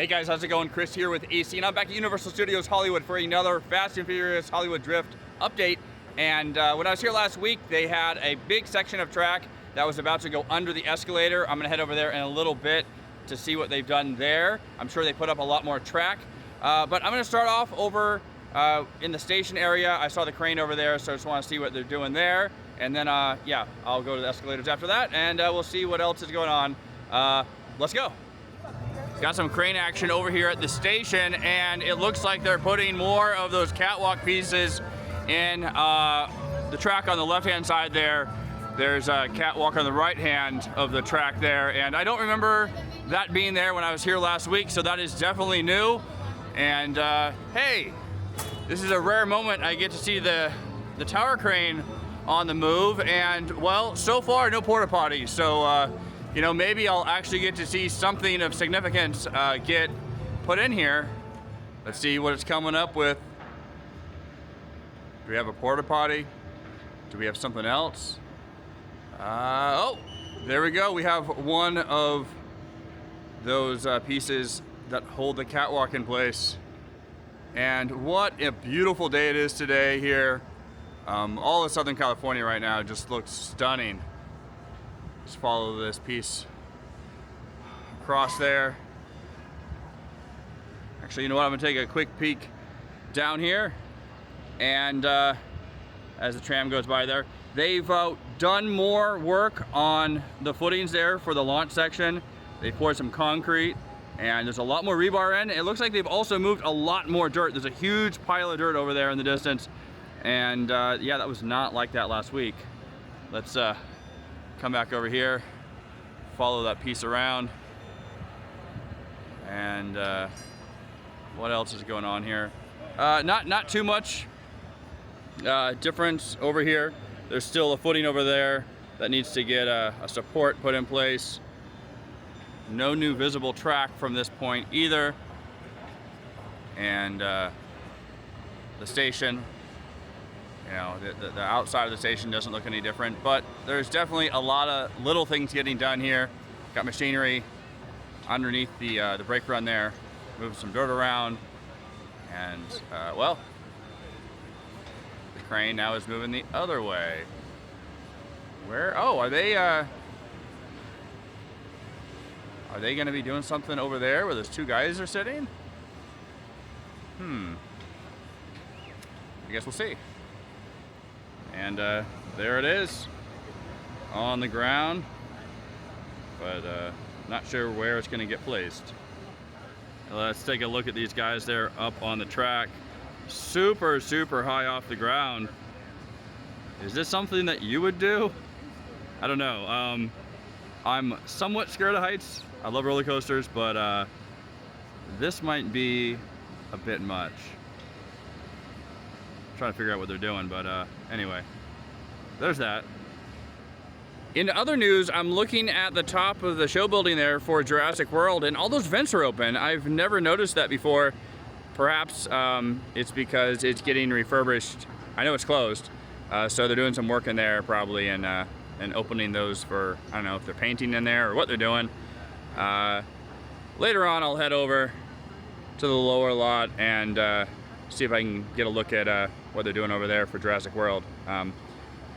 Hey guys, how's it going? Chris here with AC, and I'm back at Universal Studios Hollywood for another Fast and Furious Hollywood Drift update. And when I was here last week, they had a big section of track that was about to go under the escalator. I'm gonna head over there in a little bit to see what they've done there. I'm sure they put up a lot more track. But I'm gonna start off over in the station area. I saw the crane over there, so I just wanna see what they're doing there. And then, yeah, I'll go to the escalators after that, and we'll see what else is going on. Let's go. Got some crane action over here at the station, and it looks like they're putting more of those catwalk pieces in the track on the left-hand side there. There's a catwalk on the right-hand of the track there, and I don't remember that being there when I was here last week, so that is definitely new. And hey, this is a rare moment. I get to see the tower crane on the move, and well, so far no porta potties, so you know, maybe I'll actually get to see something of significance get put in here. Let's see what it's coming up with. Do we have a porta potty? Do we have something else? Oh, there we go. We have one of those pieces that hold the catwalk in place. And what a beautiful day it is today here. All of Southern California right now just looks stunning. Just follow this piece across there. Actually, you know what? I'm gonna take a quick peek down here, and as the tram goes by there, they've done more work on the footings there for the launch section. They poured some concrete, and there's a lot more rebar in. It looks like they've also moved a lot more dirt. There's a huge pile of dirt over there in the distance, and yeah, that was not like that last week. Let's come back over here, follow that piece around, and what else is going on here? Not too much difference over here. There's still a footing over there that needs to get a support put in place. No new visible track from this point either. And the station, you know, the outside of the station doesn't look any different, but there's definitely a lot of little things getting done here. Got machinery underneath the brake run there, moving some dirt around, and well, the crane now is moving the other way. Where? Oh, are they going to be doing something over there where those two guys are sitting? I guess we'll see. And there it is on the ground, but not sure where it's going to get placed. Let's take a look at these guys there up on the track, super high off the ground. Is this something that you would do? I don't know. I'm somewhat scared of heights. I love roller coasters, but this might be a bit much. Trying to figure out what they're doing, but anyway, there's that. In other news, I'm looking at the top of the show building there for Jurassic World, and all those vents are open. I've never noticed that before. Perhaps it's because it's getting refurbished. I know it's closed, so they're doing some work in there probably, and opening those for, I don't know if they're painting in there or what they're doing. Later on, I'll head over to the lower lot and see if I can get a look at what they're doing over there for Jurassic World.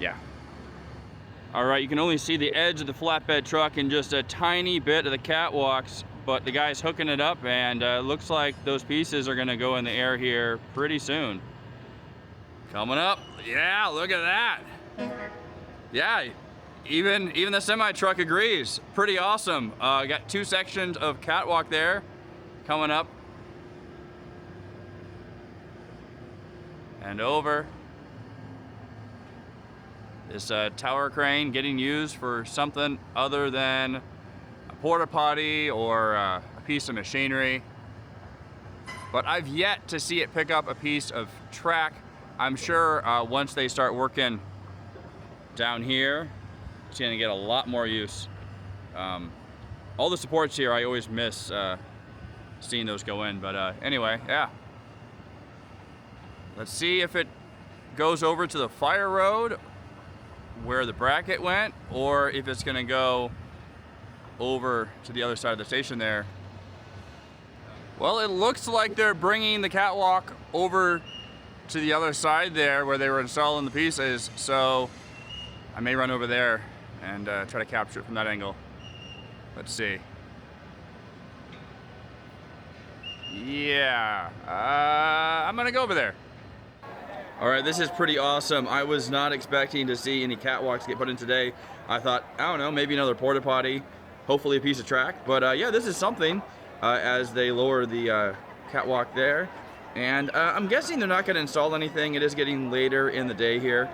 Yeah. All right, you can only see the edge of the flatbed truck and just a tiny bit of the catwalks, but the guy's hooking it up, and looks like those pieces are gonna go in the air here pretty soon. Coming up, yeah, look at that. Yeah, even the semi-truck agrees. Pretty awesome. Got two sections of catwalk there coming up. And over. This tower crane getting used for something other than a porta potty or a piece of machinery. But I've yet to see it pick up a piece of track. I'm sure once they start working down here, it's gonna get a lot more use. All the supports here, I always miss seeing those go in, but anyway, yeah. Let's see if it goes over to the fire road where the bracket went, or if it's gonna go over to the other side of the station there Well, it looks like they're bringing the catwalk over to the other side there where they were installing the pieces, so I may run over there and try to capture it from that angle. Let's see. Yeah, I'm gonna go over there. All right, this is pretty awesome. I was not expecting to see any catwalks get put in today. I thought, I don't know, maybe another porta potty, hopefully a piece of track. But yeah, this is something as they lower the catwalk there. And I'm guessing they're not gonna install anything. It is getting later in the day here.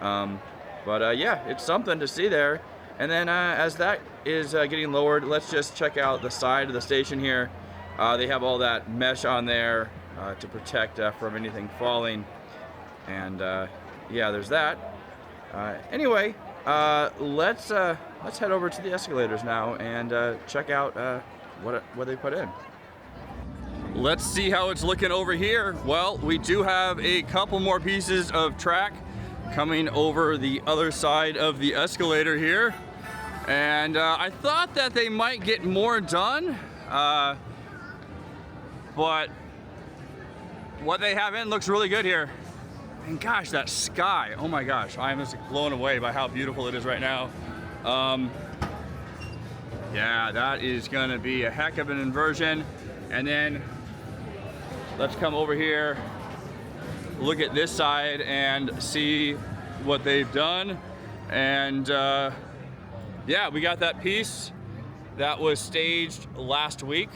But yeah, it's something to see there. And then as that is getting lowered, let's just check out the side of the station here. They have all that mesh on there to protect from anything falling. And yeah, there's that. Anyway, let's head over to the escalators now and check out what they put in. Let's see how it's looking over here. Well, we do have a couple more pieces of track coming over the other side of the escalator here. And I thought that they might get more done, but what they have in looks really good here. And gosh, that sky, oh my gosh, I am just blown away by how beautiful it is right now. Yeah, that is gonna be a heck of an inversion. And then let's come over here, look at this side and see what they've done. And yeah, we got that piece that was staged last week,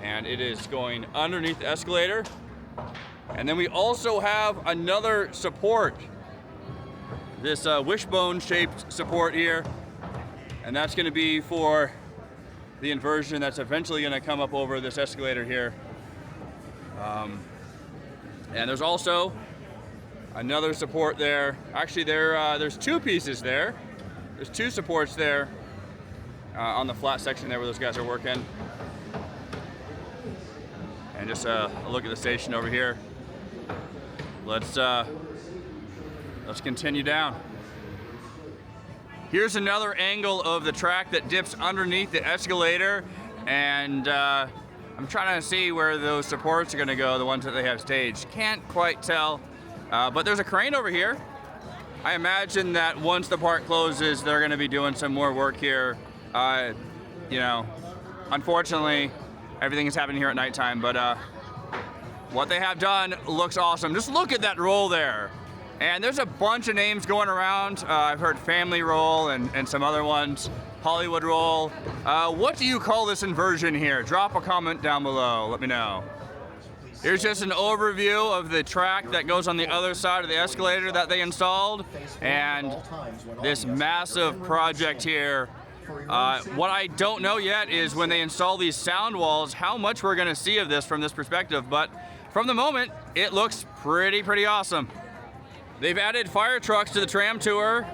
and it is going underneath the escalator. And then we also have another support, this wishbone shaped support here, and that's going to be for the inversion that's eventually going to come up over this escalator here. And there's also another support there. Actually, there's two pieces there. There's two supports there on the flat section there where those guys are working. And just a look at the station over here. Let's continue down. Here's another angle of the track that dips underneath the escalator, and I'm trying to see where those supports are going to go, the ones that they have staged. Can't quite tell, but there's a crane over here. I imagine that once the park closes, they're going to be doing some more work here. You know, unfortunately, everything is happening here at nighttime, but what they have done looks awesome. Just look at that roll there. And there's a bunch of names going around. I've heard Family Roll and some other ones, Hollywood Roll. What do you call this inversion here? Drop a comment down below, let me know. Here's just an overview of the track that goes on the other side of the escalator that they installed, and this massive project here. What I don't know yet is when they install these sound walls, how much we're gonna see of this from this perspective, but from the moment, it looks pretty awesome. They've added fire trucks to the tram tour.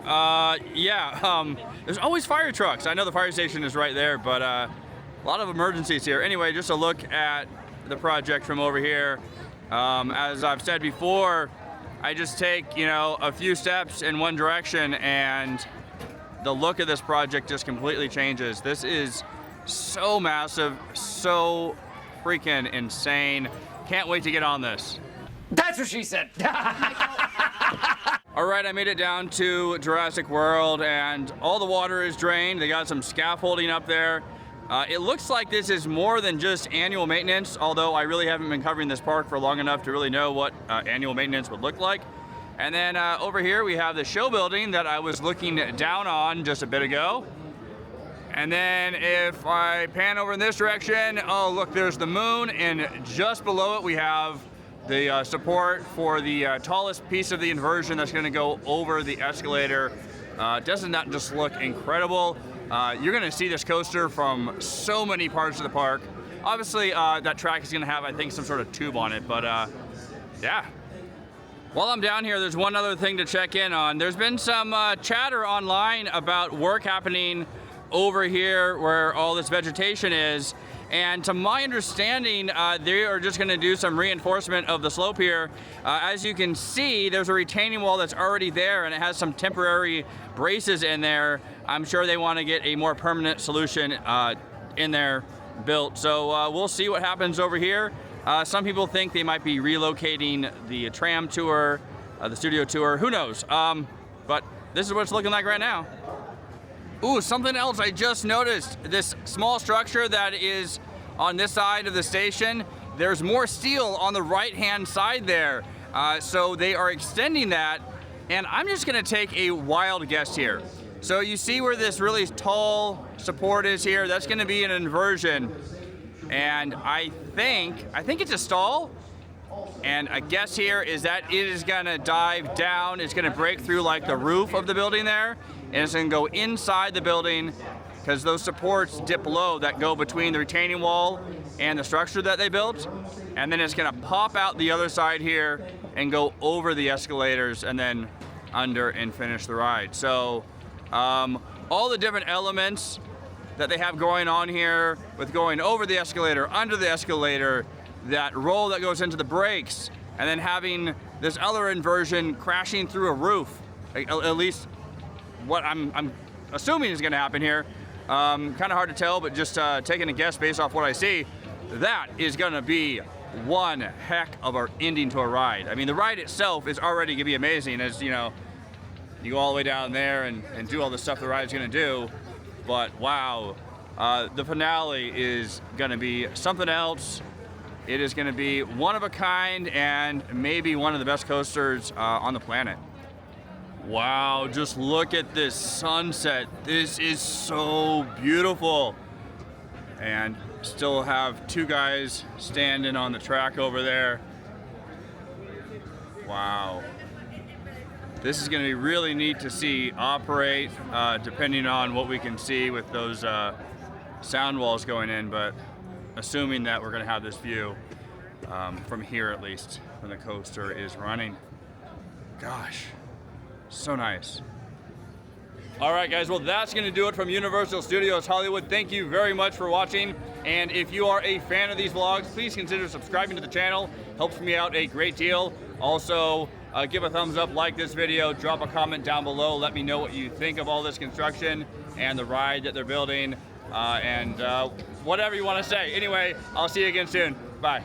There's always fire trucks. I know the fire station is right there, but a lot of emergencies here. Anyway, just a look at the project from over here. As I've said before, I just take, a few steps in one direction and the look of this project just completely changes. This is so massive, so freaking insane. Can't wait to get on this. That's what she said. All right, I made it down to Jurassic World and all the water is drained. They got some scaffolding up there. It looks like this is more than just annual maintenance, although I really haven't been covering this park for long enough to really know what annual maintenance would look like. And then over here we have the show building that I was looking down on just a bit ago. And then if I pan over in this direction, oh look, there's the moon, and just below it we have the support for the tallest piece of the inversion that's going to go over the escalator. Doesn't that just look incredible? You're going to see this coaster from so many parts of the park. Obviously, that track is going to have, I think, some sort of tube on it, but yeah. While I'm down here, there's one other thing to check in on. There's been some chatter online about work happening over here where all this vegetation is. And to my understanding, they are just gonna do some reinforcement of the slope here. As you can see, there's a retaining wall that's already there and it has some temporary braces in there. I'm sure they wanna get a more permanent solution in there built. So we'll see what happens over here. Some people think they might be relocating the tram tour, the studio tour, who knows? But this is what it's looking like right now. Ooh, something else I just noticed. This small structure that is on this side of the station, there's more steel on the right-hand side there. So they are extending that, and I'm just gonna take a wild guess here. So you see where this really tall support is here? That's gonna be an inversion. And I think it's a stall. And a guess here is that it is gonna dive down. It's gonna break through like the roof of the building there, and it's gonna go inside the building because those supports dip below that go between the retaining wall and the structure that they built. And then it's gonna pop out the other side here and go over the escalators and then under and finish the ride. So all the different elements that they have going on here with going over the escalator, under the escalator, that roll that goes into the brakes, and then having this other inversion crashing through a roof. At least what I'm assuming is gonna happen here. Kind of hard to tell, but just taking a guess based off what I see, that is gonna be one heck of an ending to a ride. I mean, the ride itself is already gonna be amazing, as you know, you go all the way down there and do all the stuff the ride's gonna do, but wow, the finale is gonna be something else. It is gonna be one of a kind and maybe one of the best coasters on the planet. Wow, just look at this sunset. This is so beautiful. And still have two guys standing on the track over there. Wow. This is gonna be really neat to see operate, depending on what we can see with those sound walls going in, but assuming that we're gonna have this view from here at least, when the coaster is running. Gosh, so nice. All right, guys, well, that's gonna do it from Universal Studios Hollywood. Thank you very much for watching. And if you are a fan of these vlogs, please consider subscribing to the channel. Helps me out a great deal. Also, give a thumbs up, like this video, drop a comment down below. Let me know what you think of all this construction and the ride that they're building, and whatever you want to say. Anyway, I'll see you again soon. Bye.